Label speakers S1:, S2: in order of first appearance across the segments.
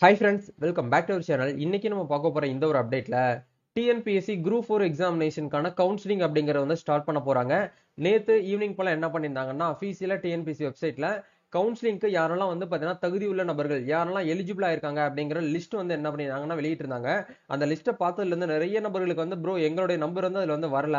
S1: Hi friends, welcome back to our channel. இன்னைக்கு நம்ம பார்க்க போற இந்த ஒரு அப்டேட்ல டிஎன்பிஎஸ்சி குரூப் 4 எக்ஸாமினேஷனுக்கான கவுன்சிலிங் அப்படிங்கறத வந்து ஸ்டார்ட் பண்ண போறாங்க. நேத்து ஈவினிங் போல என்ன பண்ணியிருந்தாங்கன்னா, அஃபீஷியலா டிஎன்பிஎஸ்சி வெப்சைட்ல கவுன்சிலிங்க்கு யாரெல்லாம் வந்து பாத்தீங்கன்னா தகுதி உள்ள நபர்கள் யாரெல்லாம் எலிஜிபிளா இருக்காங்க அப்படிங்கிற லிஸ்ட் வந்து என்ன பண்ணிருந்தாங்கன்னா வெளியிட்டு இருந்தாங்க. அந்த லிஸ்ட்டை பார்த்ததுல இருந்து நிறைய நபர்களுக்கு வந்து ப்ரோ எங்களுடைய நம்பர் வந்து அதுல வந்து வரல,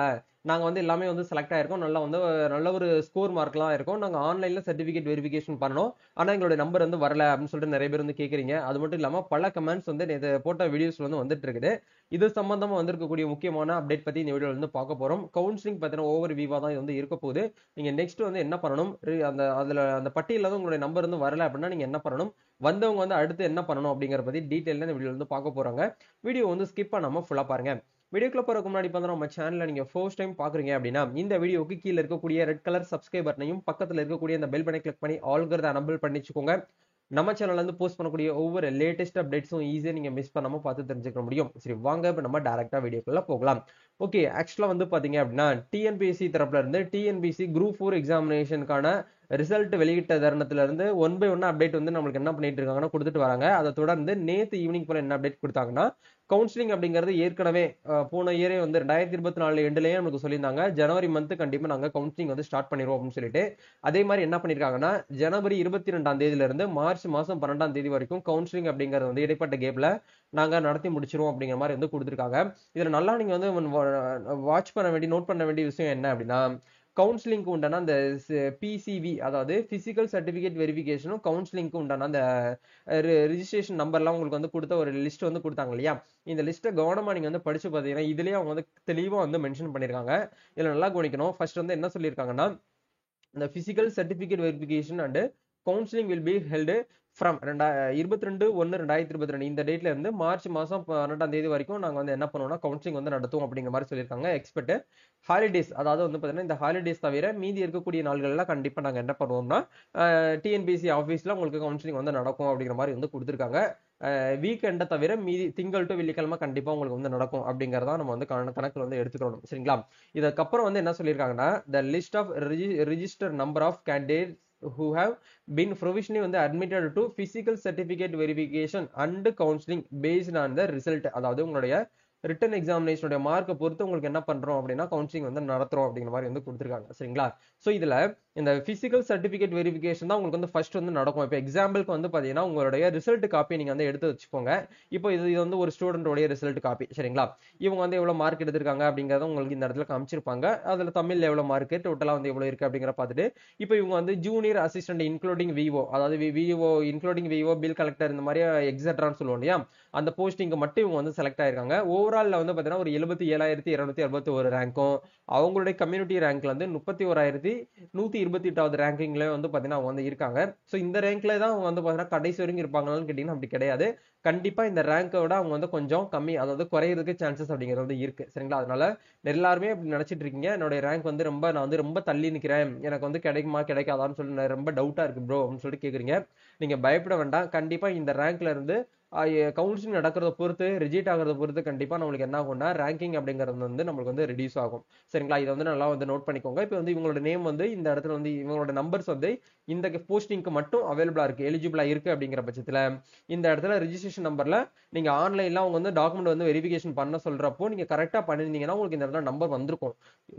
S1: நாங்க வந்து எல்லாமே வந்து செலக்ட் ஆயிருக்கோம், நல்லா வந்து நல்ல ஒரு ஸ்கோர் மார்க்லாம் இருக்கும், நாங்க ஆன்லைன்ல சர்டிபிகேட் வெரிஃபிகேஷன் பண்ணோம், ஆனா எங்களுடைய நம்பர் வந்து வரல அப்படின்னு சொல்லிட்டு நிறைய பேர் வந்து கேக்குறீங்க. அது மட்டும் இல்லாம பல கமெண்ட்ஸ் வந்து இது போட்ட வீடியோஸ் வந்து வந்துட்டு இருக்குது. இது சம்பந்தமா வந்திருக்கக்கூடிய முக்கியமான அப்டேட் பத்தி இந்த வீடியோல வந்து பார்க்க போறோம். கவுன்சிலிங் பத்தின ஓவர் வியூவா தான் இது வந்து இருக்க போகுது. நீங்க நெக்ஸ்ட் வந்து என்ன பண்ணணும், அந்த பட்டியல வந்து உங்களுடைய நம்பர் வந்து வரல அப்படின்னா நீங்க என்ன பண்ணணும், வந்தவங்க வந்து அடுத்து என்ன பண்ணணும் அப்படிங்கற பத்தி டீடைலா இந்த வீடியோல வந்து பார்க்க போறாங்க. வீடியோ வந்து ஸ்கிப் பண்ணாம ஃபுல்லா பாருங்க. வீடியோக்குள்ள போறதுக்கு முன்னாடி பார்த்தா நம்ம சேனல்ல நீங்க ஃபர்ஸ்ட் டைம் பாக்குறீங்க அப்படின்னா இந்த வீடியோக்கு கீழ இருக்கக்கூடிய ரெட் கலர் சப்ஸ்கிரைப் பட்டனையும் பக்கத்துல இருக்கக்கூடிய இந்த பெல் பட்டனை கிளிக் பண்ணி ஆல்ங்கிறத எனபிள் பண்ணி வச்சுக்கோங்க. நம்ம சேனல்ல இருந்து போஸ்ட் பண்ணக்கூடிய ஒவ்வொரு லேட்டஸ்ட் அப்டேட்ஸும் ஈஸியா நீங்க மிஸ் பண்ணாம பார்த்து தெரிஞ்சுக்க முடியும். சரி வாங்க இப்ப நம்ம டைரக்டா வீடியோக்குள்ள போகலாம். ஓகே, ஆக்சுவலா வந்து பாத்தீங்க அப்படின்னா டிஎன்பிஎஸ்சி தரப்புல இருந்து டிஎன்பிஎஸ்சி குரூப் 4 எக்ஸாமினேஷனுக்கான ரிசல்ட் வெளியிட்ட தருணத்துல இருந்து ஒன் பை ஒன் அப்டேட் வந்து நம்மளுக்கு என்ன பண்ணிட்டு இருக்காங்கன்னா கொடுத்துட்டு வராங்க. அதை தொடர்ந்து நேத்து ஈவினிங் போல என்ன அப்டேட் கொடுத்தாங்கன்னா, கவுன்சிலிங் அப்படிங்கிறது ஏற்கனவே போன இயரே வந்து 2024 எண்டுலயே நமக்கு சொல்லியிருந்தாங்க, ஜனவரி மந்த் கண்டிப்பா நாங்க கவுன்சிலிங் வந்து ஸ்டார்ட் பண்ணிடுவோம் அப்படின்னு சொல்லிட்டு. அதே மாதிரி என்ன பண்ணிருக்காங்கன்னா, ஜனவரி 22ஆம் தேதியில இருந்து மார்ச் மாசம் 12ஆம் தேதி வரைக்கும் கவுன்சிலிங் அப்படிங்கிறது வந்து இடைப்பட்ட கேப்ல நாங்க நடத்தி முடிச்சிருவோம் அப்படிங்கிற மாதிரி வந்து கொடுத்துருக்காங்க. இதுல நல்லா நீங்க வந்து வாட்ச் பண்ண வேண்டிய நோட் பண்ண வேண்டிய விஷயம் என்ன அப்படின்னா, கவுன்சிலிங்க்கு உண்டான அந்த பிசிவி, அதாவது பிசிக்கல் சர்டிபிகேட் வெரிஃபிகேஷனும் கவுன்சிலிங்க்கு உண்டான அந்த ரிஜிஸ்ட்ரேஷன் நம்பர்லாம் உங்களுக்கு வந்து கொடுத்த ஒரு லிஸ்ட் வந்து கொடுத்தாங்க இல்லையா, இந்த லிஸ்ட்டை கவனமா நீங்க வந்து படிச்சு பார்த்தீங்கன்னா இதுலயே அவங்க வந்து தெளிவா வந்து மென்ஷன் பண்ணிருக்காங்க. இதுல நல்லா கவனிக்கணும். ஃபர்ஸ்ட் வந்து என்ன சொல்லியிருக்காங்கன்னா, the physical certificate verification and counseling will be held from 22/1/2022 இந்த டேட்ல இருந்து மார்ச் மாசம் 12ஆம் தேதி வரைக்கும் நாங்க வந்து என்ன பண்ணுவோம்னா கவுன்சிலிங் வந்து நடத்துவோம் அப்படிங்கிற மாதிரி சொல்லியிருக்காங்க. எக்ஸ்பெக்ட் ஹாலிடேஸ், அதாவது வந்து பாத்தீங்கன்னா இந்த ஹாலிடேஸ் தவிர மீதி இருக்கக்கூடிய நாள்கள்ல கண்டிப்பா நாங்க என்ன பண்ணுவோம்னா டிஎன்பிஎஸ்சி ஆஃபீஸ்ல உங்களுக்கு கவுன்சிலிங் வந்து நடக்கும் அப்படிங்கிற மாதிரி வந்து கொடுத்துருக்காங்க. வீக்கெண்டை தவிர மீதி திங்கள் டு வெள்ளிக்கிழமை கண்டிப்பா உங்களுக்கு வந்து நடக்கும் அப்படிங்கறத நம்ம வந்து கணக்குல வந்து எடுத்துக்கணும். சரிங்களா? இதுக்கப்புறம் வந்து என்ன சொல்லியிருக்காங்கன்னா, the list of registered number of candidates who have been provisionally வந்து admitted to physical certificate verification and counseling based on the result, அதாவது உங்களுடைய ரிட்டன் எக்ஸாமினேஷனுடைய மார்க்கை பொறுத்து உங்களுக்கு என்ன பண்றோம் அப்படின்னா கவுன்சிலிங் வந்து நடத்துறோம் அப்படிங்கிற மாதிரி வந்து கொடுத்துருக்காங்க. சரிங்களா? சோ இதுல இந்த பிசிக்கல் சர்டிபிகேட் வெரிஃபிகேஷன் தான் உங்களுக்கு வந்து ஃபர்ஸ்ட் வந்து நடக்கும். இப்போ எக்ஸாம்பிளுக்கு வந்து பாத்தீங்கன்னா உங்களுடைய ரிசல்ட் காப்பி நீங்க வந்து எடுத்து வச்சுக்கோங்க. இப்போ இது வந்து ஒரு ஸ்டூடெண்டோடைய ரிசல்ட் காப்பி. சரிங்களா? இவங்க வந்து எவ்வளவு மார்க் எடுத்திருக்காங்க அப்படிங்கறத உங்களுக்கு இந்த இடத்துல காமிச்சிருப்பாங்க. அதுல தமிழ்ல எவ்வளவு மார்க், டோட்டலா வந்து எவ்வளவு இருக்கு அப்படிங்கிற பார்த்துட்டு, இப்போ இவங்க வந்து ஜூனியர் அசிஸ்டன்ட் இன்க்ளூடிங் விஓ, அதாவது VO including VO, bill collector, இந்த மாதிரி எக்ஸெட்ரான்னு சொல்லுவோம் இல்லையா, அந்த போஸ்டிங்க்கு மட்டும் இவங்க வந்து செலக்ட் ஆயிருக்காங்க. ஓவரால்ல வந்து பாத்தீங்கன்னா ஒரு 77,261 ரேங்க்கும், அவங்களுடைய கம்யூனிட்டி ரேங்க்ல வந்து 31,128வது ரேங்கிங்ல வந்து பாத்தீங்கன்னா அவங்க வந்து இருக்காங்க. சோ இந்த ரேங்க்ல தான் அவங்க வந்து பாத்தீங்கன்னா கடைசி வரைக்கும் இருப்பாங்களான்னு கேட்டீங்கன்னா அப்படி கிடையாது. கண்டிப்பா இந்த ரேங்கை விட அவங்க வந்து கொஞ்சம் கம்மி, அதாவது குறையிறதுக்கு சான்சஸ் அப்படிங்கிறது வந்து இருக்கு. சரிங்களா? அதனால எல்லாருமே அப்படி நினைச்சிட்டு இருக்கீங்க, என்னுடைய ரேங்க் வந்து நான் வந்து ரொம்ப தள்ளி நிக்கிறேன், எனக்கு வந்து கிடைக்குமா கிடைக்காதான்னு சொல்லி ரொம்ப டவுட்டா இருக்கு ப்ரோ அப்படின்னு சொல்லிட்டு கேக்குறீங்க. நீங்க பயப்பட வேண்டாம். கண்டிப்பா இந்த ரேங்க்ல இருந்து கவுன்சிலிங் நடக்கிறத பொறுத்து, ரிஜெக்ட் ஆகிறத பொறுத்து கண்டிப்பா நம்மளுக்கு என்ன ஆகும்னா ரேங்கிங் அப்படிங்கிறது வந்து நம்மளுக்கு வந்து ரெடியூஸ் ஆகும். சரிங்களா? இதை வந்து நல்லா வந்து நோட் பண்ணிக்கோங்க. இப்போ வந்து இவங்களோட நேம் வந்து இந்த இடத்துல வந்து இவங்களோட நம்பர்ஸ் வந்து இந்த போஸ்டிங்க்கு மட்டும் அவைலபிளா இருக்கு, எலிஜிபிளா இருக்கு அப்படிங்கிற பட்சத்துல இந்த இடத்துல ரிஜிஸ்ட்ரேஷன் நம்பர்ல நீங்க ஆன்லைன்ல அவங்க வந்து டாக்குமெண்ட் வந்து வெரிஃபிகேஷன் பண்ண சொல்றப்போ நீங்க கரெக்டா பண்ணிருந்தீங்கன்னா உங்களுக்கு இந்த இடத்துல நம்பர் வந்திருக்கும்.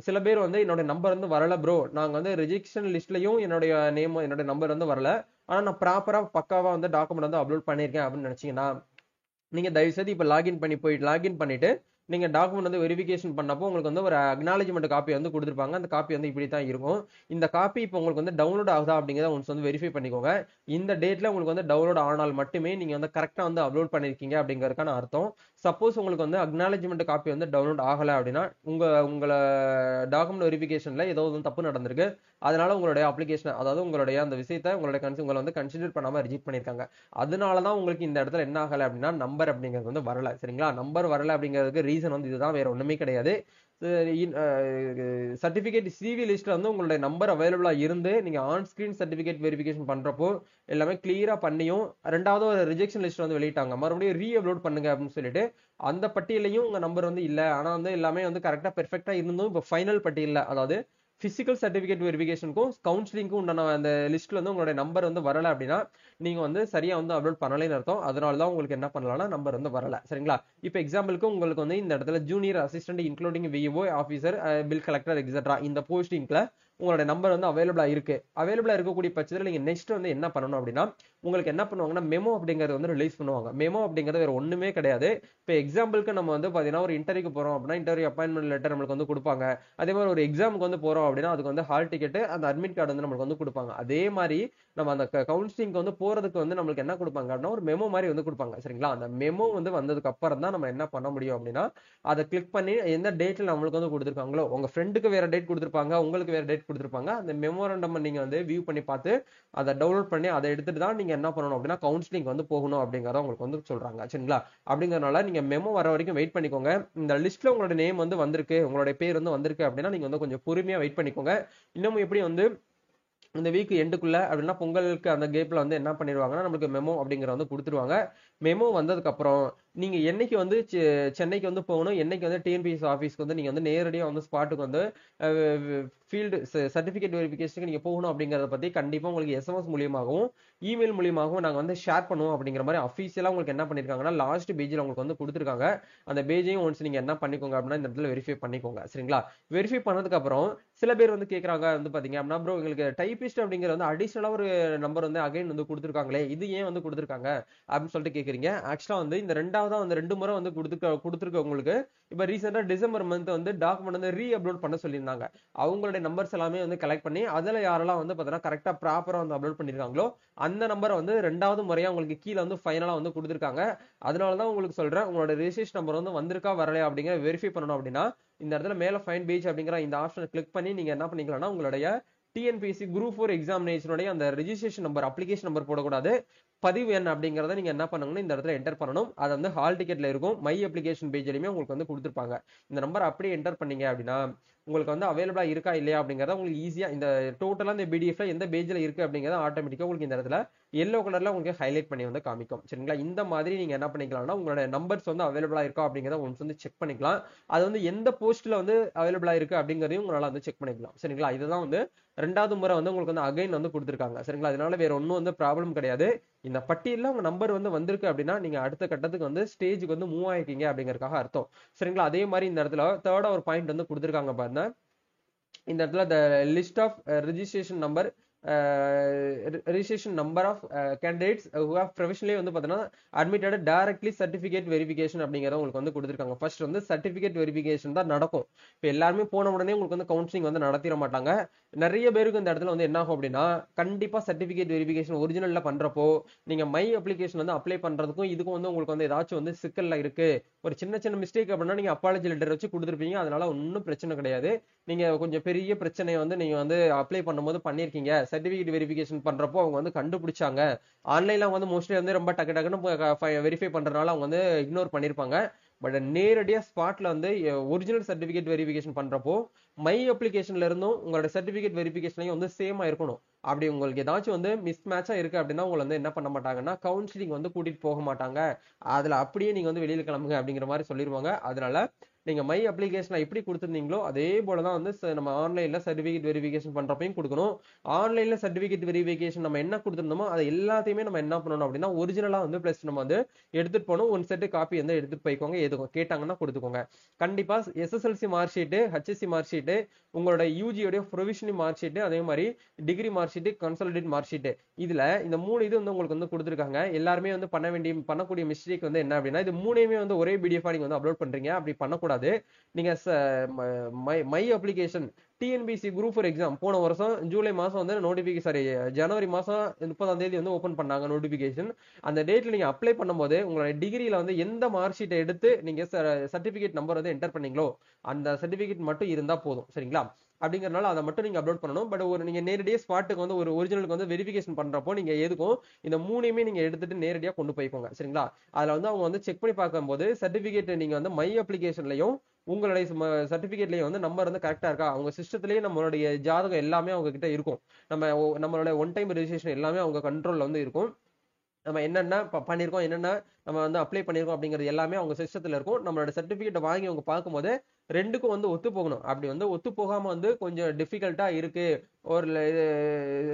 S1: சில பேர் வந்து என்னோட நம்பர் வந்து வரல ப்ரோ, நாங்க வந்து ரிஜெக்ஷன் லிஸ்ட்லயும் என்னுடைய நேம் என்னோட நம்பர் வந்து வரல, ஆனா நான் ப்ராப்பரா பக்காவா வந்து டாக்குமெண்ட் வந்து அப்லோட் பண்ணிருக்கேன் அப்படின்னு நினைச்சீங்கன்னா நீங்க தயவு செய்து இப்ப லாகின் பண்ணிட்டு நீங்க டாக்குமெண்ட் வந்து வெரிஃபிகேஷன் பண்ணப்போ உங்களுக்கு வந்து ஒரு அக்னாலஜ்மெண்ட் காப்பி வந்து கொடுத்துருப்பாங்க. அந்த காப்பி வந்து இப்படி தான் இருக்கும். இந்த காப்பி இப்போ உங்களுக்கு வந்து டவுன்லோட் ஆகுதா அப்படிங்கிறத ஒன்ஸ் வந்து வெரிஃபை பண்ணிக்கோங்க. இந்த டேட்ல உங்களுக்கு வந்து டவுன்லோட் ஆனால் மட்டுமே நீங்க வந்து கரெக்டா வந்து அப்லோட் பண்ணிருக்கீங்க அப்படிங்கறதுக்கான அர்த்தம். சப்போஸ் உங்களுக்கு வந்து அக்னாலஜ்மெண்ட் காப்பி வந்து டவுன்லோட் ஆகல அப்படின்னா உங்கள டாக்குமெண்ட் வெரிஃபிகேஷன்ல ஏதோ ஒரு தப்பு நடந்திருக்கு, அதனால உங்களுடைய அப்ளிகேஷன், அதாவது உங்களுடைய அந்த விஷயத்தை உங்களை வந்து கன்சிடர் பண்ணாம ரிஜெக்ட் பண்ணிருக்காங்க. அதனாலதான் உங்களுக்கு இந்த இடத்துல என்ன ஆகல அப்படின்னா நம்பர் அப்படிங்கிறது வந்து வரல. சரிங்களா? நம்பர் வரல அப்படிங்கிறதுக்கு ரீசன் வந்து இதுதான், வேற ஒண்ணுமே கிடையாது. சர்டிபிகேட் சிவி லிஸ்ட்ல வந்து உங்களுடைய நம்பர் அவைலபிளா இருந்து நீங்க ஆன் ஸ்கிரீன் சர்டிபிகேட் வெரிஃபிகேஷன் பண்றப்போ எல்லாமே கிளியரா பண்ணியும், ரெண்டாவது ஒரு ரிஜெக்ஷன் லிஸ்ட் வந்து வெளியிட்டாங்க, மறுபடியும் ரீ அப்லோட் பண்ணுங்க அப்படின்னு சொல்லிட்டு. அந்த பட்டியலையும் உங்க நம்பர் வந்து இல்ல, ஆனா வந்து எல்லாமே வந்து கரெக்டா பெர்ஃபெக்ட்டா இருந்தும் இப்ப ஃபைனல் பட்டியல்ல, அதாவது பிசிக்கல் சர்டிபிகேட் வெரிஃபிகேஷனுக்கும் கவுன்சிலிங்க்கும் உண்டான அந்த லிஸ்ட்ல வந்து உங்களுடைய நம்பர் வந்து வரல அப்படின்னா நீங்க வந்து சரியா வந்து அப்லோட் பண்ணலைன்னு அர்த்தம். அதனால தான் உங்களுக்கு என்ன பண்ணலாம்னா நம்பர் வந்து வரல. சரிங்களா? இப்போ எக்ஸாம்பிளுக்கு உங்களுக்கு வந்து இந்த இடத்துல junior assistant including VO officer bill collector etcetera இந்த போஸ்டிங்ல உங்களோட நம்பர் வந்து அவைலபிளா இருக்கு. அவைலபிளா இருக்கக்கூடிய பட்சத்தில் நீங்க நெக்ஸ்ட் வந்து என்ன பண்ணணும் அப்படின்னா உங்களுக்கு என்ன பண்ணுவாங்கன்னா மெமோ அப்படிங்கறது வந்து ரிலீஸ் பண்ணுவாங்க. மெமோ அப்படிங்கிறது வேற ஒண்ணுமே கிடையாது. இப்போ எக்ஸாம்பிளுக்கு நம்ம வந்து பாத்தீங்கன்னா ஒரு இன்டர்வியூக்கு போறோம் அப்படின்னா இன்டர்வியூ அப்பாயின்மெண்ட் லெட்டர் நம்மளுக்கு வந்து கொடுப்பாங்க. அதே மாதிரி ஒரு எக்ஸாமுக்கு வந்து போறோம் அப்படின்னா அதுக்கு வந்து ஹால் டிக்கெட் அந்த அட்மிட் கார்டு வந்து நம்மளுக்கு வந்து கொடுப்பாங்க. அதே மாதிரி நம்ம அந்த கவுன்சிலிங்க்கு வந்து போறதுக்கு வந்து நம்மளுக்கு என்ன கொடுப்பாங்க அப்படின்னா ஒரு மெமோ மாதிரி வந்து கொடுப்பாங்க. சரிங்களா? அந்த மெமோ வந்து வந்ததுக்கு அப்புறம் தான் நம்ம என்ன பண்ண முடியும் அப்படின்னா அதை கிளிக் பண்ணி எந்த டேட்ல நம்மளுக்கு வந்து கொடுத்துருக்காங்களோ உங்க ஃப்ரெண்டுக்கு வேற டேட் கொடுத்துருப்பாங்க, உங்களுக்கு வேற டேட் கொடுத்துருப்பாங்க. அந்த மெமோரண்டம் நீங்க வந்து வியூ பண்ணி பார்த்து அதை டவுன்லோட் பண்ணி அதை எடுத்துட்டு தான் நீங்க என்ன பண்ணணும் அப்படின்னா கவுன்சிலிங் வந்து போகணும் அப்படிங்கறத உங்களுக்கு வந்து சொல்றாங்க. சரிங்களா? அப்படிங்கறதுனால நீங்க மெமோ வர வரைக்கும் வெயிட் பண்ணிக்கோங்க. இந்த லிஸ்ட்ல உங்களோட நேம் வந்து வந்திருக்கு, உங்களுடைய பேர் வந்து வந்திருக்கு அப்படின்னா நீங்க வந்து கொஞ்சம் பொறுமையா வெயிட் பண்ணிக்கோங்க. இன்னமும் எப்படி வந்து இந்த வீக் எண்டுக்குள்ள அப்படின்னா பொங்கலுக்கு அந்த கேப்ல வந்து என்ன பண்ணிடுவாங்கன்னா நம்மளுக்கு மெமோ அப்படிங்கிற வந்து கொடுத்துருவாங்க. மெமோ வந்ததுக்கு அப்புறம் நீங்க என்னைக்கு வந்து சென்னைக்கு வந்து போகணும், என்னைக்கு வந்து டிஎன்பிஎஸ்சி ஆஃபீஸ்க்கு வந்து நீங்க வந்து நேரடியாக வந்து ஸ்பாட்டுக்கு வந்து ஃபீல்டு சர்டிஃபிகேட் வெரிஃபிகேஷனுக்கு நீங்க போகணும் அப்படிங்கறத பத்தி கண்டிப்பா உங்களுக்கு எஸ்எம்எஸ் மூலியமாகவும் இமெயில் மூலியமாகவும் நாங்க வந்து ஷேர் பண்ணுவோம் அப்படிங்கிற மாதிரி அஃபீஷியலா உங்களுக்கு என்ன பண்ணிருக்காங்கன்னா லாஸ்ட் பேஜ்ல உங்களுக்கு வந்து கொடுத்துருக்காங்க. அந்த பேஜையும் ஒன்ஸ் நீங்க என்ன பண்ணிக்கோங்க அப்படின்னா இந்த இடத்துல வெரிஃபை பண்ணிக்கோங்க. சரிங்களா? வெரிஃபை பண்ணதுக்கு அப்புறம் சில பேர் வந்து கேக்குறாங்க வந்து பாத்தீங்க அப்படின்னா ப்ரோ எங்களுக்கு டைபிஸ்ட் அப்படிங்கிற வந்து அடிஷனலா ஒரு நம்பர் வந்து அகைன் வந்து கொடுத்துருக்காங்களே, இது ஏன் வந்து கொடுத்துருக்காங்க அப்படின்னு சொல்லிட்டு கேக்குறீங்க. ஆக்சுவலா வந்து இந்த ரெண்டாவதா வந்து 2 முறை வந்து கொடுத்துருக்க உங்களுக்கு இப்ப ரீசெண்டா டிசம்பர் மந்த் வந்து டாக்குமெண்ட் வந்து ரீ அப்லோட் பண்ண சொல்லியிருந்தாங்க. அவங்களுடைய நம்பர்ஸ் எல்லாமே வந்து கலெக்ட் பண்ணி அதுல யாரெல்லாம் வந்து பாத்தீங்கன்னா கரெக்டா ப்ராப்பரா வந்து அப்லோட் பண்ணிருக்காங்களோ அந்த நம்பரை வந்து 2வது முறையா உங்களுக்கு கீழே வந்து ஃபைனலா வந்து கொடுத்துருக்காங்க. அதனாலதான் உங்களுக்கு சொல்றேன் உங்களோட ரெஜிஸ்ட்ரேஷன் நம்பர் வந்து வந்திருக்கா வரலையா அப்படிங்கிற வெரிஃபை பண்ணணும் அப்படின்னா இந்த இடத்துல மேல ஃபைண்ட் பேஜ் அப்படிங்கிற இந்த ஆப்ஷனை கிளிக் பண்ணி நீங்க என்ன பண்ணிக்கலாம்னா உங்களுடைய டிஎன்பிஎஸ்சி குரூப் 4 எக்ஸாமினேஷனுடைய அந்த ரெஜிஸ்ட்ரேஷன் நம்பர் அப்ளிகேஷன் நம்பர் போடக்கூடாது, பதிவு எண் அப்படிங்கறத நீங்க என்ன பண்ணணும்னு இந்த இடத்துல என்டர் பண்ணணும். அது வந்து ஹால் டிக்கெட்ல இருக்கும். மை அப்ளிகேஷன் பேஜ்லயுமே உங்களுக்கு வந்து கொடுத்துருப்பாங்க. இந்த நம்பர் அப்படியே என்டர் பண்ணீங்க அப்படின்னா உங்களுக்கு வந்து அவைலபிளா இருக்கா இல்லையா அப்படிங்கறத உங்களுக்கு ஈஸியா இந்த டோட்டலா இந்த பிடிஎஃப்ல எந்த பேஜ்ல இருக்கு அப்படிங்கறத ஆட்டோமேட்டிக்கா உங்களுக்கு இந்த இடத்துல எல்லோ கலர்ல உங்களுக்கு ஹைலைட் பண்ணி வந்து காமிக்கும். சரிங்களா? இந்த மாதிரி நீங்க என்ன பண்ணிக்கலாம்னா உங்களோட நம்பர்ஸ் வந்து அவைலபிளா இருக்கா அப்படிங்கறத ஒன்ஸ் வந்து செக் பண்ணிக்கலாம். அது வந்து எந்த போஸ்ட்ல வந்து அவைலபிளா இருக்கு அப்படிங்கறதையும் உங்களால வந்து செக் பண்ணிக்கலாம். சரிங்களா? இதுதான் வந்து 2வது முறை வந்து உங்களுக்கு வந்து அகைன் வந்து கொடுத்துருக்காங்க. சரிங்களா? அதனால வேற ஒன்னும் வந்து ப்ராப்ளம் கிடையாது. இந்த பட்டியல்ல உங்க நம்பர் வந்து வந்திருக்கு அப்படின்னா நீங்க அடுத்த கட்டத்துக்கு வந்து ஸ்டேஜுக்கு வந்து மூவ் ஆயிட்டீங்க அப்படிங்கறதுக்காக அர்த்தம். சரிங்களா? அதே மாதிரி இந்த இடத்துல தேர்டா ஒரு பாயிண்ட் வந்து கொடுத்துருக்காங்க பாருங்க. இந்த இடத்துல the list of registration number of candidates who have professionally வந்து பார்த்தீங்கன்னா admitted directly certificate verification அப்படிங்கறத உங்களுக்கு வந்து கொடுத்துருக்காங்க. ஃபர்ஸ்ட் வந்து சர்டிபிகேட் வெரிஃபிகேஷன் தான் நடக்கும். இப்போ எல்லாருமே போன உடனே உங்களுக்கு வந்து கவுன்சிலிங் வந்து நடத்திட மாட்டாங்க. நிறைய பேருக்கு இந்த இடத்துல வந்து என்ன ஆகும் அப்படின்னா கண்டிப்பா சர்டிபிகேட் வெரிஃபிகேஷன் ஒரிஜினல்ல பண்றப்போ நீங்க மை அப்ளிகேஷன் வந்து அப்ளை பண்றதுக்கும் இதுக்கும் வந்து உங்களுக்கு வந்து ஏதாச்சும் வந்து சிக்கல்ல இருக்கு, ஒரு சின்ன சின்ன மிஸ்டேக் அப்படின்னா நீங்க அப்பாலஜி லெட்டர் வச்சு கொடுத்துருப்பீங்க. அதனால ஒன்னும் பிரச்சனை கிடையாது. நீங்க கொஞ்சம் பெரிய பிரச்சனையை வந்து நீங்க வந்து அப்ளை பண்ணும்போது பண்ணிருக்கீங்க, சர்டிபிகேட் வெரிஃபிகேஷன் பண்றப்போ அவங்க வந்து கண்டுபிடிச்சாங்க. ஆன்லைன்ல வந்து மோஸ்ட்லி வந்து ரொம்ப டக்கு டக்குன்னு வெரிஃபை பண்றதுனால அவங்க வந்து இக்னோர் பண்ணிருப்பாங்க. பட் நேரடியா ஸ்பாட்ல வந்து ஒரிஜினல் சர்டிபிகேட் வெரிஃபிகேஷன் பண்றப்போ மை அப்ளிகேஷன்ல இருந்தும் உங்களோட சர்டிபிகேட் வெரிஃபிகேஷனையும் வந்து சேமா இருக்கணும். அப்படி உங்களுக்கு ஏதாச்சும் வந்து மிஸ் மேட்சா இருக்கு அப்படின்னா உங்களை வந்து என்ன பண்ண மாட்டாங்கன்னா கவுன்சிலிங் வந்து கூட்டிட்டு போக மாட்டாங்க. அதுல அப்படியே நீங்க வந்து வெளியில கிளம்புங்க அப்படிங்கிற மாதிரி சொல்லிருவாங்க. அதனால நீங்க மை அப்ளிகேஷன்ல எப்படி கொடுத்துருந்தீங்களோ அதே போலதான் வந்து நம்ம ஆன்லைன்ல சர்டிபிகேட் வெரிஃபிகேஷன் பண்றப்பையும் கொடுக்கணும். ஆன்லைன்ல சர்டிபிகேட் வெரிஃபிகேஷன் நம்ம என்ன கொடுத்திருந்தோமோ அது எல்லாத்தையுமே நம்ம என்ன பண்ணணும் அப்படின்னா ஒரிஜினலா வந்து பிளஸ் நம்ம வந்து எடுத்துட்டு போகணும். ஒன் செட் காப்பி வந்து எடுத்துட்டு போய்க்கோங்க. எதுக்கும் கேட்டாங்கன்னா கொடுத்துக்கோங்க. கண்டிப்பா SSLC mark sheet, HSC mark sheet, உங்களோட யூஜியோட ப்ரொவிஷனல் மார்க் ஷீட், அதே மாதிரி degree mark sheet, consolidate mark sheet, இதுல இந்த 3 இது வந்து உங்களுக்கு வந்து கொடுத்துருக்காங்க. எல்லாருமே வந்து பண்ணக்கூடிய மிஸ்டேக் வந்து என்ன அப்படின்னா இது 3யுமே வந்து ஒரே பிடிஎஃப் நீங்க வந்து அப்லோட் பண்றீங்க. அப்படி பண்ணக்கூடாது. நீங்க my application TNPC group 4 exam போன வருஷம் ஜூலை மாசம் வந்து நோட்டிபிகேஷன், சாரி ஜனவரி மாசம் 30ஆம் தேதி வந்து ஓபன் பண்ணாங்க நோட்டிபிகேஷன். அந்த டேட்ல நீங்க அப்ளை பண்ணும்போது உங்களோட டிகிரியில வந்து எந்த மார்க் ஷீட்டை எடுத்து நீங்க சர்டிபிகேட் நம்பர் வந்து என்டர் பண்ணீங்களோ அந்த சர்டிபிகேட் மட்டும் இருந்தா போதும். சரிங்களா? அப்படிங்கறதுனால அதை மட்டும் நீங்க அப்லோட் பண்ணணும். பட் ஒரு நீங்க நேரடியாக ஸ்பாட்டுக்கு வந்து ஒரு ஒரிஜினலுக்கு வந்து வெரிஃபிகேஷன் பண்றப்போ நீங்க எதுக்கும் இந்த 3யுமே நீங்க எடுத்துட்டு நேரடியாக கொண்டு போய்க்கோங்க. சரிங்களா? அதுல வந்து அவங்க வந்து செக் பண்ணி பார்க்கும்போது சர்டிபிகேட் நீங்க வந்து மை அப்ளிகேஷன்லயும் உங்களுடைய சர்டிபிகேட்லயும் வந்து நம்பர் வந்து கரெக்டா இருக்கா, அவங்க சிஸ்டத்திலேயே நம்மளுடைய ஜாதகம் எல்லாமே அவங்க கிட்ட இருக்கும். நம்மளோட ஒன் டைம் ரெஜிஸ்ட்ரேஷன் எல்லாமே அவங்க கண்ட்ரோல்ல வந்து இருக்கும். நம்ம என்னென்ன பண்ணிருக்கோம், என்னென்ன நம்ம வந்து அப்ளை பண்ணிருக்கோம் அப்படிங்கிறது எல்லாமே அவங்க சிஸ்டத்துல இருக்கும். நம்மளோட சர்டிபிகேட் வாங்கி அவங்க பார்க்கும்போது ரெண்டுக்கும் வந்து ஒத்து போகணும். அப்படி வந்து ஒத்து போகாம வந்து கொஞ்சம் டிஃபிகல்ட்டா இருக்கு, ஒரு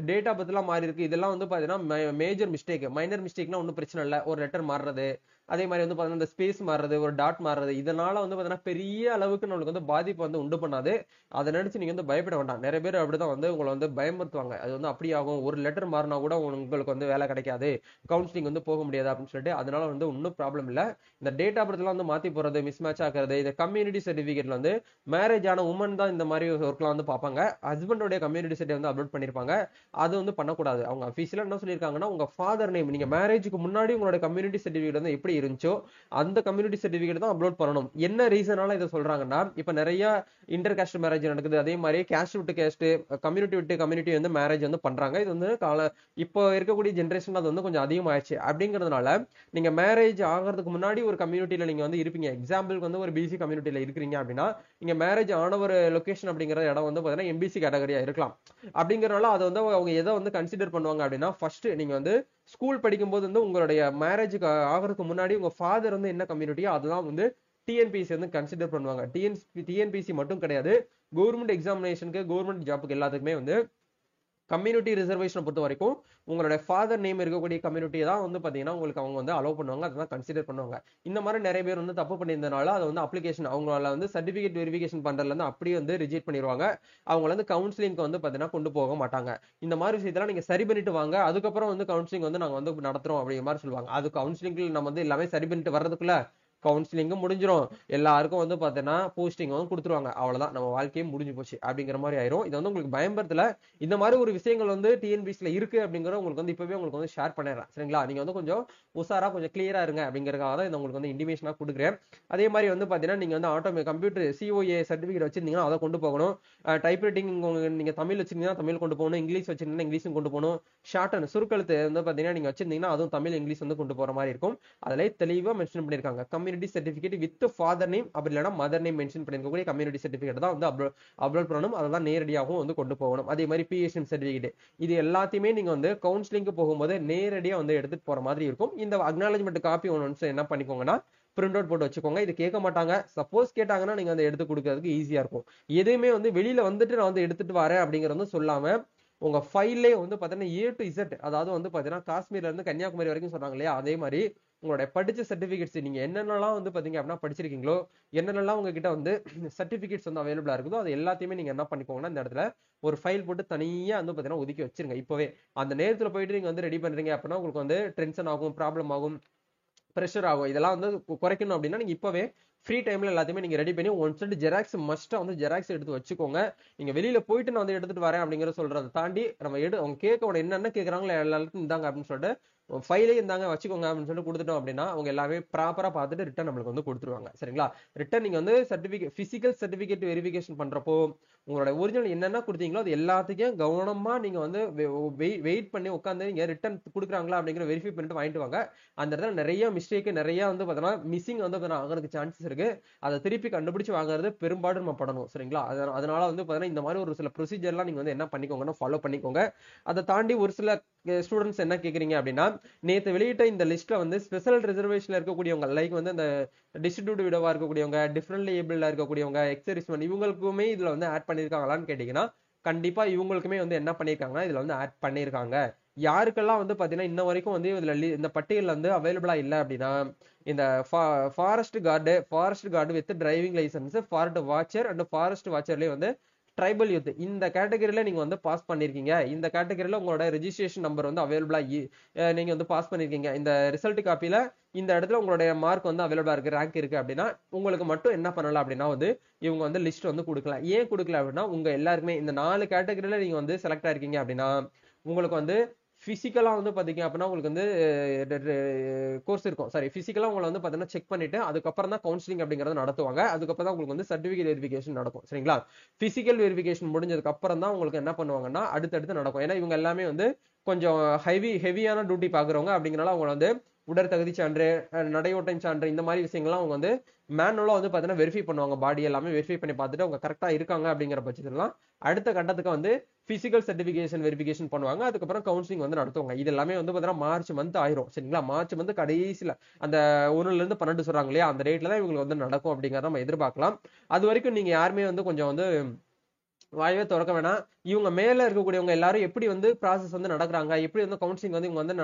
S1: டேட் ஆஃப் பர்த்லாம் மாறி இருக்கு, இதெல்லாம் வந்து பாத்தீங்கன்னா மேஜர் மிஸ்டேக். மைனர் மிஸ்டேக்னா ஒன்றும் பிரச்சனை இல்லை, ஒரு லெட்டர் மாறுறது, அதே மாதிரி வந்து பாத்தீங்கன்னா இந்த ஸ்பேஸ் மாறுறது, ஒரு டாட் மாறுறது, இதனால வந்து பாத்தீங்கன்னா பெரிய அளவுக்கு நம்மளுக்கு வந்து பாதிப்பு வந்து உண்டு பண்ணாது. அதை நினைச்சு நீங்க வந்து பயப்பட வேண்டாம். நிறைய பேர் அப்படிதான் வந்து உங்களை வந்து பயமுறுத்துவாங்க. அது வந்து அப்படி ஆகும், ஒரு லெட்டர் மாறினா கூட உங்களுக்கு வந்து வேலை கிடைக்காது, கவுன்சிலிங் வந்து போக முடியாது அப்படின்னு சொல்லிட்டு. அதனால வந்து ஒன்றும் ப்ராப்ளம் இல்லை. இந்த டேட் ஆஃப் பர்த்லாம் வந்து மாத்தி போறது, மிஸ் மேட்ச் ஆக்குறது, இந்த கம்யூனிட்டி சர்டிபிகேட்ல வந்து மேரேஜ் ஆன உமன் தான் இந்த மாதிரி ஒர்க்லாம் வந்து பார்ப்பாங்க. ஹஸ்பண்டோடைய கம்யூனிட்டி சர்டிஃபிகேட் வந்து அப்லோட் பண்ணிருப்பாங்க. அது வந்து பண்ணக்கூடாது. அவங்க அஃபீஷியலா என்ன சொல்லியிருக்காங்கன்னா, உங்க ஃபாதர் நேம், நீங்க மேரேஜுக்கு முன்னாடி உங்களோட கம்யூனிட்டி சர்டிஃபிகேட் வந்து எப்படி இருந்துச்சோ அந்த கம்யூனிட்டி சர்டிஃபிகேட் தான் அப்லோட் பண்ணணும். என்ன ரீசனால இதை சொல்றாங்கன்னா, இப்ப நிறைய இன்டர் காஸ்ட் மேரேஜ் நடக்குது, அதே மாதிரி கேஸ்ட் விட்டு கேஸ்ட், கம்யூனிட்டி விட்டு கம்யூனிட்டி வந்து மேரேஜ் வந்து பண்றாங்க. இது வந்து இப்போ இருக்கக்கூடிய ஜென்ரேஷன் அது வந்து கொஞ்சம் அதிகமாயிடுச்சு. அப்படிங்கிறதுனால நீங்க மேரேஜ் ஆகிறதுக்கு முன்னாடி ஒரு கம்யூனிட்டியில நீங்க வந்து இருப்பீங்க. எக்ஸாம்பிளுக்கு வந்து ஒரு பிசி கம்யூனிட்டியில இருக்கிறீங்க அப்படின்னா, நீங்க மேரேஜ் ஆன ஒரு லொகேஷன் அப்படிங்கிற இடம் வந்து பாத்தீங்கன்னா எம்பிசி கேட்டகரியா இருக்கலாம். அப்படிங்கறனால அதை வந்து அவங்க எதை வந்து கன்சிடர் பண்ணுவாங்க அப்படின்னா, ஃபர்ஸ்ட் நீங்க வந்து ஸ்கூல் படிக்கும்போது வந்து உங்களுடைய மேரேஜுக்கு ஆகிறதுக்கு முன்னாடி உங்க ஃபாதர் வந்து என்ன கம்யூனிட்டியோ அதெல்லாம் வந்து டிஎன்பிசி வந்து கன்சிடர் பண்ணுவாங்க. டிஎன்பிசி மட்டும் கிடையாது, கவர்மெண்ட் எக்ஸாமினேஷனுக்கு, கவர்மெண்ட் ஜாப்புக்கு எல்லாத்துக்குமே வந்து கம்யூனிட்டி ரிசர்வேஷனை பொறுத்த வரைக்கும் உங்களோட ஃபாதர் நேம் இருக்கக்கூடிய கம்யூனிட்டியை தான் வந்து பாத்தீங்கன்னா உங்களுக்கு அவங்க வந்து அலோவ் பண்ணுவாங்க, அதான் கன்சிடர் பண்ணுவாங்க. இந்த மாதிரி நிறைய பேர் வந்து தப்பு பண்ணியிருந்தனால அதை வந்து அப்ளிகேஷன் அவங்களால வந்து சர்டிபிகேட் வெரிஃபிகேஷன் பண்றதுல இருந்து அப்படியே வந்து ரிஜெக்ட் பண்ணிடுவாங்க. அவங்கள வந்து கவுன்சிலிங்க்கு வந்து பாத்தீங்கன்னா கொண்டு போக மாட்டாங்க. இந்த மாதிரி விஷயத்தெல்லாம் நீங்க சரி பண்ணிட்டு வாங்க, அதுக்கப்புறம் வந்து கவுன்சிலிங் வந்து நாங்க வந்து நடத்துறோம் அப்படிங்கிற மாதிரி சொல்லுவாங்க. அது கவுன்சிலிங்ல நம்ம வந்து எல்லாமே சரி பண்ணிட்டு வர்றதுக்குள்ள கவுன்சிலிங்கும் முடிஞ்சிடும், எல்லாருக்கும் வந்து பாத்தீங்கன்னா போஸ்டிங் வந்து கொடுத்துருவாங்க. அவ்வளவுதான், நம்ம வாழ்க்கையும் முடிஞ்சு போச்சு அப்படிங்கிற மாதிரி ஆயிரும். இது வந்து உங்களுக்கு பயம்படுத்தல, இந்த மாதிரி ஒரு விஷயங்கள் வந்து டிஎன்பிசில இருக்கு அப்படிங்கறத உங்களுக்கு வந்து இப்பவே உங்களுக்கு வந்து ஷேர் பண்ணிடுறேன். சரிங்களா? நீங்க வந்து கொஞ்சம் உசாரா கொஞ்சம் கிளியரா இருங்க அப்படிங்கறதுக்காக தான் இதை உங்களுக்கு வந்து இன்டிமேஷனா கொடுக்குறேன். அதே மாதிரி வந்து பாத்தீங்கன்னா நீங்க வந்து கம்ப்யூட்டர் சிஓஏ சர்டிபிகேட் வச்சிருந்தீங்கன்னா அதை கொண்டு போகணும். டைப் ரைட்டிங் நீங்க தமிழ் வச்சிருந்தீங்கன்னா தமிழ் கொண்டு போகணும், இங்கிலீஷ் வச்சிருந்தீங்கன்னா இங்கிலீஷும் கொண்டு போகணும், ஷார்ட் அண்ட் சுருக்கெழுத்து வந்து பாத்தீங்கன்னா நீங்க வச்சிருந்தீங்கன்னா அதுவும் தமிழ் இங்கிலீஷ் வந்து கொண்டு போற மாதிரி இருக்கும். அதிலே தெளிவா மென்ஷன் பண்ணிருக்காங்க, community certificate with father name அப்படி இல்லைன்னா மதர் நேம் மென்ஷன் பண்ணிருக்கக்கூடிய கம்யூனிட்டி சர்டிபிகேட் தான் வந்து அப்லோட் பண்ணணும். அதெல்லாம் நேரடியாகவும் வந்து கொண்டு போகணும். அதே மாதிரி பிஎஸ்என் சர்டிபிகேட், இது எல்லாத்தையுமே நீங்க வந்து கவுன்சிலிங்க்கு போகும்போது நேரடியா வந்து எடுத்துட்டு போற மாதிரி இருக்கும். இந்த அக்னாலஜ்மெண்ட் காப்பி ஒன்று என்ன பண்ணிக்கோங்கன்னா பிரிண்ட் அவுட் போட்டு வச்சுக்கோங்க. இது கேட்க மாட்டாங்க, சப்போஸ் கேட்டாங்கன்னா நீங்க வந்து எடுத்து கொடுக்கறதுக்கு ஈஸியா இருக்கும். எதுவுமே வந்து வெளியில வந்துட்டு நான் வந்து எடுத்துட்டு வரேன் அப்படிங்கறது சொல்லாம உங்க ஃபைல்லே வந்து பாத்தீங்கன்னா ஏ டு இசட், அதாவது வந்து பாத்தீங்கன்னா காஷ்மீர்ல இருந்து கன்னியாகுமரி வரைக்கும் சொன்னாங்க இல்லையா, அதே மாதிரி உங்களுடைய படிச்ச சர்டிபிகேட்ஸ் நீங்க என்னென்னலாம் வந்து பாத்தீங்க அப்படின்னா படிச்சிருக்கீங்களோ, என்னென்னலாம் உங்ககிட்ட வந்து சர்டிபிகேட்ஸ் வந்து அவைலபிளா இருக்குதோ அது எல்லாத்தையுமே நீங்க என்ன பண்ணிக்கோங்கன்னா இந்த இடத்துல ஒரு ஃபைல் போட்டு தனியா வந்து பாத்தீங்கன்னா ஒதுக்கி வச்சிருங்க. இப்பவே அந்த நேரத்துல போயிட்டு நீங்க வந்து ரெடி பண்றீங்க அப்படின்னா உங்களுக்கு வந்து டென்ஷன் ஆகும், ப்ராப்ளம் ஆகும், ப்ரெஷர் ஆகும். இதெல்லாம் வந்து குறைக்கணும் அப்படின்னா நீங்க இப்பவே ஃப்ரீ டைம்ல எல்லாத்தையுமே நீங்க ரெடி பண்ணி ஒன் செட் ஜெராக்ஸ் மஸ்டா வந்து ஜெராக்ஸ் எடுத்து வச்சுக்கோங்க. நீங்க வெளியில போயிட்டு நான் வந்து எடுத்துட்டு வரேன் அப்படிங்கிற சொல்றதை தாண்டி நம்ம அவங்க கேட்க என்னென்ன கேட்கறாங்களோ எல்லாருக்கும் இந்தாங்க அப்படின்னு சொல்லிட்டு ஃபைலே இருந்தாங்க வச்சுக்கோங்க அப்படின்னு சொல்லிட்டு கொடுத்துட்டோம் அப்படின்னா அவங்க எல்லாமே ப்ராப்பரா பார்த்துட்டு ரிட்டர்ன் நம்மளுக்கு வந்து கொடுத்துருவாங்க. சரிங்களா? ரிட்டர்ன் நீங்க வந்து சர்டிபிகேட் பிசிக்கல் சர்டிபிகேட் வெரிஃபிகேஷன் பண்றப்போ உங்களோட ஒரிஜினல் என்னென்ன கொடுத்தீங்களோ அது எல்லாத்துக்கும் கவனமா நீங்க வந்து வெயிட் பண்ணி உட்காந்து நீங்க ரிட்டர்ன் கொடுக்குறாங்களா அப்படிங்கிற வெரிஃபை பண்ணிட்டு வாங்கிட்டு வாங்க. அந்த இடத்துல நிறைய மிஸ்டேக், நிறைய வந்து பார்த்தோன்னா மிஸ்ஸிங் வந்து ஆகிறதுக்கு சான்சஸ் இருக்கு. அதை திருப்பி கண்டுபிடிச்சு வாங்குறது பெரும்பாலும் நம்ம படணும். சரிங்களா? அதனால வந்து பார்த்தீங்கன்னா இந்த மாதிரி ஒரு சில ப்ரொசீஜர்லாம் நீங்க வந்து என்ன பண்ணிக்கோங்கன்னா ஃபாலோ பண்ணிக்கோங்க. அதை தாண்டி ஒரு சில ஸ்டூடெண்ட்ஸ் என்ன கேக்குறீங்க அப்படின்னா, நேத்து வெளியிட்ட இந்த லிஸ்ட்ல வந்து ஸ்பெஷல் ரிசர்வேஷன்ல இருக்கக்கூடியவங்க, லைக் வந்து இந்த டிஸ்ட்ரிபியூட் விடவா இருக்கக்கூடியவங்க, டிஃபரெண்ட்லி ஏபிள்ல இருக்கக்கூடியவங்க, எக்ஸரிஸ்மென்ட், இவங்களுக்குமே இதுல வந்து ஆட் பண்ணிருக்காங்களான்னு கேட்டீங்கன்னா கண்டிப்பா இவங்களுக்குமே வந்து என்ன பண்ணிருக்காங்கன்னா இதுல வந்து ஆட் பண்ணிருக்காங்க. யாருக்கெல்லாம் வந்து பாத்தீங்கன்னா இன்ன வரைக்கும் வந்து இதுல இந்த பட்டியல் வந்து அவைலபிளா இல்ல அப்படின்னா, இந்த forest card with driving license, forest watcher and forest வாட்சர்லயே வந்து ட்ரைபல் யூத் இந்த கேட்டகரியில நீங்க வந்து பாஸ் பண்ணிருக்கீங்க, இந்த கேட்டகரியில உங்களோட ரெஜிஸ்ட்ரேஷன் நம்பர் வந்து அவைலபிளா நீங்க வந்து பாஸ் பண்ணிருக்கீங்க, இந்த ரிசல்ட் காப்பில இந்த இடத்துல உங்களுடைய மார்க் வந்து அவைலபிளா இருக்கு, ரேங்க் இருக்கு அப்படின்னா உங்களுக்கு மட்டும் என்ன பண்ணலாம் அப்படின்னா வந்து இவங்க வந்து லிஸ்ட் வந்து கொடுக்கலாம். ஏன் கொடுக்கல அப்படின்னா உங்க எல்லாருக்குமே இந்த 4 கேட்டகரியில நீங்க வந்து செலக்ட் ஆயிருக்கீங்க அப்படின்னா உங்களுக்கு வந்து பிசிக்கலா வந்து பாத்தீங்க அப்படின்னா உங்களுக்கு வந்து கோர்ஸ் இருக்கும். சாரி, பிசிக்கலா உங்களை வந்து பாத்தீங்கன்னா செக் பண்ணிட்டு அதுக்கப்புறம் தான் கவுன்சிலிங் அப்படிங்கறத நடத்துவாங்க. அதுக்கப்புறம் தான் உங்களுக்கு வந்து சர்டிபிகேட் வெரிஃபிகேஷன் நடக்கும். சரிங்களா? பிசிக்கல் வெரிஃபிகேஷன் முடிஞ்சதுக்கு அப்புறம் தான் உங்களுக்கு என்ன பண்ணுவாங்கன்னா அடுத்தடுத்து நடக்கும். ஏன்னா இவங்க எல்லாமே வந்து கொஞ்சம் ஹெவியான டியூட்டி பாக்குறவங்க அப்படிங்கறனால அவங்க வந்து உடற்தகுதி சான்று, நடையோட்டம் சான்று, இந்த மாதிரி விஷயங்கள்லாம் அவங்க வந்து மேனுவலா வந்து பாத்தீங்கன்னா வெரிஃபை பண்ணுவாங்க. பாடி எல்லாமே வெரிஃபை பண்ணி பார்த்துட்டு அவங்க கரெக்டா இருக்காங்க அப்படிங்கிற பட்சத்துலாம் அடுத்த கட்டத்துக்கு வந்து பிசிக்கல் சர்டிபிகேஷன் வெரிஃபிகேஷன் பண்ணுவாங்க. அதுக்கப்புறம் கவுன்சிலிங் வந்து நடத்துவாங்க. இது எல்லாமே வந்து பாத்தீங்கன்னா மார்ச் மந்த் ஆயிரும். சரிங்களா? மார்ச் மந்த் கடைசியில அந்த 1ல இருந்து 12 சொல்றாங்க இல்லையா, அந்த டேட்ல தான் இவங்களுக்கு வந்து நடக்கும் அப்படிங்கறத நம்ம எதிர்பார்க்கலாம். அது வரைக்கும் நீங்க யாருமே வந்து கொஞ்சம் வந்து வாயவே திறக்க வேணாம். இவங்க மேல இருக்கக்கூடியவங்க எல்லாரும் எப்படி வந்து ப்ராசஸ் வந்து நடக்குறாங்க, எப்படி வந்து கவுன்சிலிங் வந்து இவங்க வந்து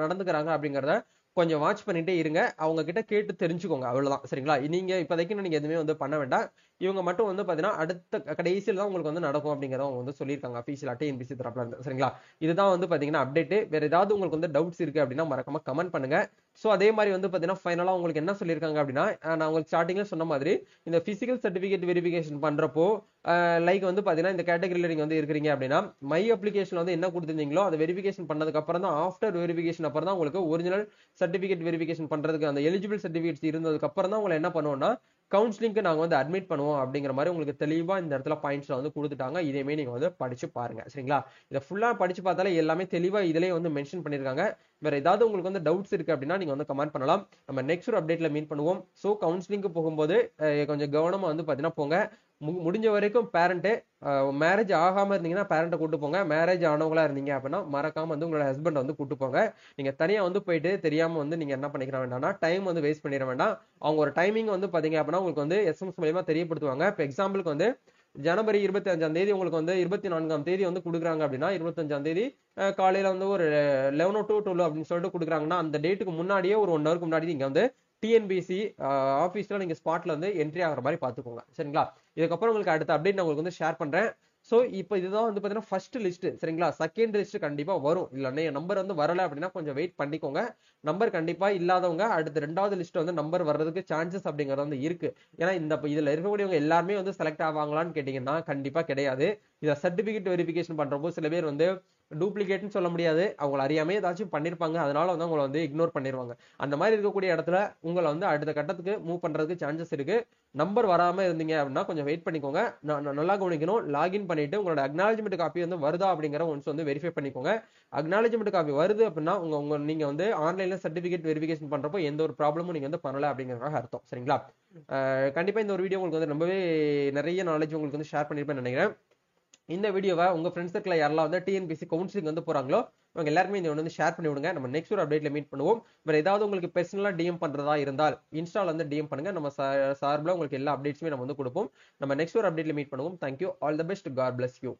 S1: நடந்துக்கிறாங்க அப்படிங்கறத கொஞ்சம் வாட்ச் பண்ணிட்டே இருங்க. அவங்க கிட்ட கேட்டு தெரிஞ்சுக்கோங்க. அவ்வளவுதான். சரிங்களா? நீங்க இப்போதைக்கு நீங்க எதுவுமே வந்து பண்ண வேண்டாம். இவங்க மட்டும் வந்து பாத்தீங்கன்னா அடுத்த கடைசியில தான் உங்களுக்கு வந்து நடக்கும் அப்படிங்கறத அவங்க வந்து சொல்லியிருக்காங்க அபிஷியலா டிஎன்பிசி தரப்புல இருந்து. சரிங்களா? இதுதான் வந்து பாத்தீங்கன்னா அப்டேட். வேற ஏதாவது உங்களுக்கு வந்து டவுட்ஸ் இருக்கு அப்படின்னா மறக்காம கமெண்ட் பண்ணுங்க. சோ அதே மாதிரி வந்து பாத்தீங்கன்னா ஃபைனலா உங்களுக்கு என்ன சொல்லியிருக்காங்க அப்படின்னா, நான் உங்களுக்கு ஸ்டார்டிங்ல சொன்ன மாதிரி இந்த பிசிக்கல் சர்டிபிகேட் வெரிஃபிகேஷன் பண்றப்போ லைக் வந்து பாத்தீங்கன்னா இந்த கேட்டகரியில நீங்க வந்து இருக்கிறீங்க அப்படின்னா மை அப்ளிகேஷன் வந்து என்ன கொடுத்திருந்தீங்களோ அதை வெரிஃபிகேஷன் பண்ணதுக்கு அப்புறம் தான் ஆஃப்டர் வெரிஃபிகேஷன் அப்புறம் தான் உங்களுக்கு ஒரிஜினல் சர்டிபிகேட் வெரிஃபிகேஷன் பண்றதுக்கு அந்த எலிஜிபிள் சர்டிபிகேட்ஸ் இருந்ததுக்கு அப்புறம் தான் உங்களை என்ன பண்ணுவோம்னா கவுன்சிலிங்க்கு நாங்க வந்து அட்மிட் பண்ணுவோம் அப்படிங்கிற மாதிரி உங்களுக்கு தெளிவா இந்த இடத்துல பாயிண்ட்ஸ்ல வந்து கொடுத்துட்டாங்க. இதேமே நீங்க வந்து படிச்சு பாருங்க. சரிங்களா? இதை ஃபுல்லா படிச்சு பார்த்தாலே எல்லாமே தெளிவா இதுலயே வந்து மென்ஷன் பண்ணிருக்காங்க. வேற ஏதாவது உங்களுக்கு வந்து டவுட்ஸ் இருக்கு அப்படின்னா நீங்க வந்து கமெண்ட் பண்ணலாம். நம்ம நெக்ஸ்ட் ஒரு அப்டேட்ல மீட் பண்ணுவோம். சோ கவுன்சிலிங்க்கு போகும்போது கொஞ்சம் கவனமா வந்து பாத்தீங்கன்னா போங்க. முடிஞ்ச வரைக்கும் பேரண்ட் மேரேஜ் ஆகாம இருந்தீங்கன்னா பேரண்ட்டை கூட்டு போங்க. மேரேஜ் ஆனவங்களா இருந்தீங்க அப்படின்னா மறக்காம வந்து உங்களோட ஹஸ்பண்ட் வந்து கூட்டு போங்க. நீங்க தனியா வந்து போயிட்டு தெரியாம வந்து நீங்க என்ன பண்ணிக்கிற வேண்டாம்னா டைம் வந்து வேஸ்ட் பண்ணிட வேண்டாம். அவங்க ஒரு டைமிங் வந்து பாத்தீங்க அப்படின்னா உங்களுக்கு வந்து எஸ்எம்எஸ் மூலமா தெரியப்படுத்துவாங்க. இப்போ எக்ஸாம்பிளுக்கு வந்து ஜனவரி 25ஆம் தேதி உங்களுக்கு வந்து 24ஆம் தேதி வந்து கொடுக்குறாங்க அப்படின்னா 25ஆம் தேதி காலையில வந்து ஒரு 11 to 12 அப்படின்னு சொல்லிட்டு கொடுக்குறாங்கன்னா அந்த டேட்டுக்கு முன்னாடியே ஒரு 1 ஹவருக்கு முன்னாடி நீங்க வந்து டிஎன்பிசி ஆஃபீஸ்ல நீங்க ஸ்பாட்ல வந்து என்ட்ரி ஆகிற மாதிரி பாத்துக்கோங்க. சரிங்களா? இதுக்கப்புறம் உங்களுக்கு அடுத்த அப்டேட் நான் உங்களுக்கு வந்து ஷேர் பண்றேன். சோ இப்போ இதுதான் வந்து பாத்தீங்கன்னா ஃபர்ஸ்ட் லிஸ்ட். சரிங்களா? செகண்ட் லிஸ்ட் கண்டிப்பா வரும். இல்ல நம்பர் வந்து வரல அப்படின்னா கொஞ்சம் வெயிட் பண்ணிக்கோங்க. நம்பர் கண்டிப்பா இல்லாதவங்க அடுத்த 2வது லிஸ்ட் வந்து நம்பர் வர்றதுக்கு சான்சஸ் அப்படிங்கிறது வந்து இருக்கு. ஏன்னா இதுல இருக்கக்கூடியவங்க எல்லாருமே வந்து செலக்ட் ஆவாங்களான்னு கேட்டீங்கன்னா கண்டிப்பா கிடையாது. இதை சர்டிபிகேட் வெரிஃபிகேஷன் பண்றப்போ சில பேர் வந்து டூப்ளிகேட்னு சொல்ல முடியாது. அவங்களை அறியாமே ஏதாச்சும் பண்ணிருப்பாங்க. அதனால வந்து உங்களை வந்து இக்னோர் பண்ணிருவாங்க. அந்த மாதிரி இருக்கக்கூடிய இடத்துல உங்களை வந்து அடுத்த கட்டத்துக்கு மூவ் பண்றதுக்கு சான்சஸ் இருக்கு. நம்பர் வராம இருந்தீங்க அப்படின்னா கொஞ்சம் வெயிட் பண்ணிக்கோங்க. நல்லா கவனிக்கணும். லாகின் பண்ணிட்டு உங்களோட அக்னாலஜ்மெண்ட் காப்பி வந்து வருதா அப்படிங்கிற ஒன்ஸ் வந்து வெரிஃபை பண்ணிக்கோங்க. அக்னாலஜ்மெண்ட் காப்பி வருது அப்படின்னா நீங்க வந்து ஆன்லைன்ல சர்டிபிகேட் வெரிஃபிகேஷன் பண்றப்போ எந்த ஒரு ப்ராப்ளமும் நீங்க வந்து பண்ணல அப்படிங்கறதுக்காக அர்த்தம். சரிங்களா? கண்டிப்பா இந்த ஒரு வீடியோ உங்களுக்கு வந்து ரொம்பவே நிறைய நாலேஜ் உங்களுக்கு வந்து ஷேர் பண்ணிருப்பேன்னு நினைக்கிறேன். இந்த வீடியோவை உங்க ஃப்ரெண்ட்ஸ் சர்க்கிள் யாரெல்லாம் வந்து டிஎன்பிசி கவுன்சிலிங் வந்து போறாங்களோ அவங்க எல்லாருமே இந்த வந்து ஷேர் பண்ணி விடுங்க. நம்ம நெக்ஸ்ட் ஒரு அப்டேட்ல மீட் பண்ணுவோம். வேற ஏதாவது உங்களுக்கு பர்சனலா டிஎம் பண்றதா இருந்தால் இன்ஸ்டால வந்து டிஎம் பண்ணுங்க. நம்ம சார்பில் உங்களுக்கு எல்லா அப்டேட்ஸுமே நம்ம வந்து கொடுப்போம். நம்ம நெக்ஸ்ட் ஒரு அப்டேட்ல மீட் பண்ணுவோம். Thank you. All the best. God bless you.